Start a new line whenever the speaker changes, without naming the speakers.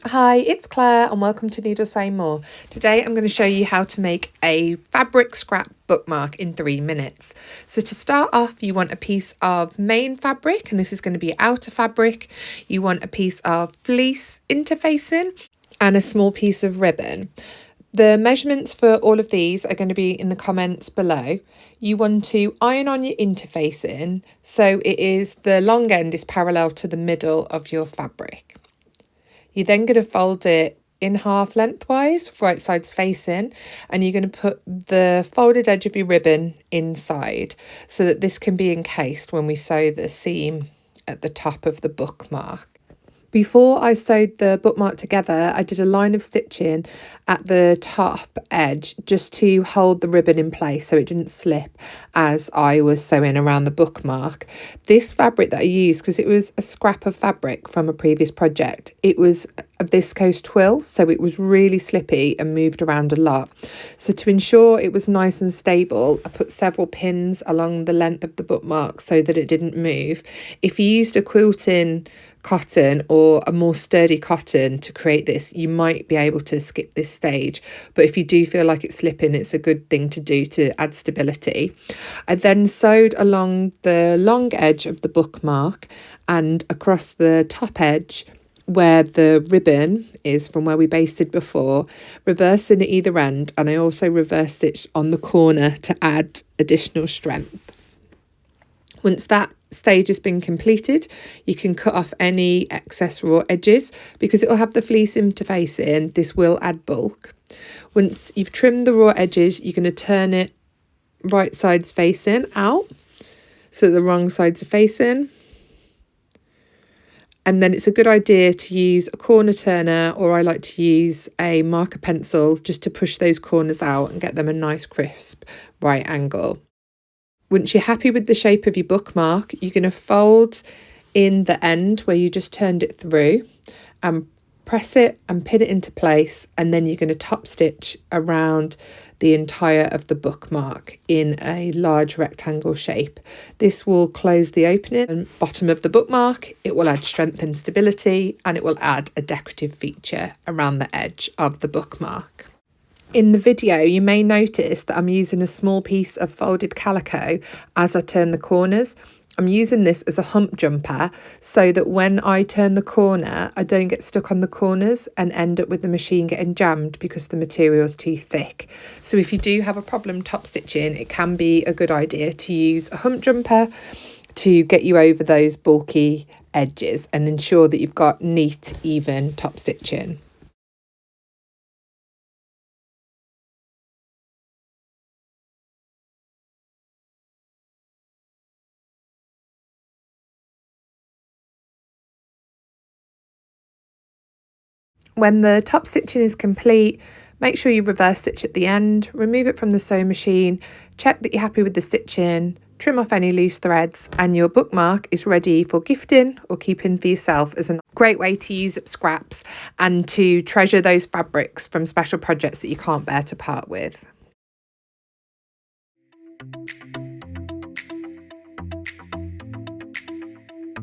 Hi, it's Claire and welcome to Needle Say More. Today I'm going to show you how to make a fabric scrap bookmark in 3 minutes. So to start off, you want a piece of main fabric, and this is going to be outer fabric. You want a piece of fleece interfacing and a small piece of ribbon. The measurements for all of these are going to be in the comments below. You want to iron on your interfacing so the long end is parallel to the middle of your fabric. You're then going to fold it in half lengthwise, right sides facing, and you're going to put the folded edge of your ribbon inside so that this can be encased when we sew the seam at the top of the bookmark. Before I sewed the bookmark together, I did a line of stitching at the top edge just to hold the ribbon in place so it didn't slip as I was sewing around the bookmark. This fabric that I used, because it was a scrap of fabric from a previous project, it was a viscose twill, so it was really slippy and moved around a lot. So to ensure it was nice and stable, I put several pins along the length of the bookmark so that it didn't move. If you used a quilting cotton or a more sturdy cotton to create this, you might be able to skip this stage, but if you do feel like it's slipping, it's a good thing to do to add stability. I then sewed along the long edge of the bookmark and across the top edge where the ribbon is from where we basted before, reversing at either end, and I also reverse stitched on the corner to add additional strength. Once that stage has been completed, you can cut off any excess raw edges. Because it will have the fleece interfacing, this will add bulk. Once you've trimmed the raw edges, you're going to turn it right sides facing out so the wrong sides are facing. And then it's a good idea to use a corner turner, or I like to use a marker pencil just to push those corners out and get them a nice crisp right angle. Once you're happy with the shape of your bookmark, you're going to fold in the end where you just turned it through and press it and pin it into place, and then you're going to top stitch around the entire of the bookmark in a large rectangle shape. This will close the opening and bottom of the bookmark. It will add strength and stability, and it will add a decorative feature around the edge of the bookmark. In the video, you may notice that I'm using a small piece of folded calico as I turn the corners. I'm using this as a hump jumper so that when I turn the corner, I don't get stuck on the corners and end up with the machine getting jammed because the material is too thick. So if you do have a problem top stitching, it can be a good idea to use a hump jumper to get you over those bulky edges and ensure that you've got neat, even top stitching. When the top stitching is complete, make sure you reverse stitch at the end, remove it from the sewing machine, check that you're happy with the stitching, trim off any loose threads, and your bookmark is ready for gifting or keeping for yourself as a great way to use up scraps and to treasure those fabrics from special projects that you can't bear to part with.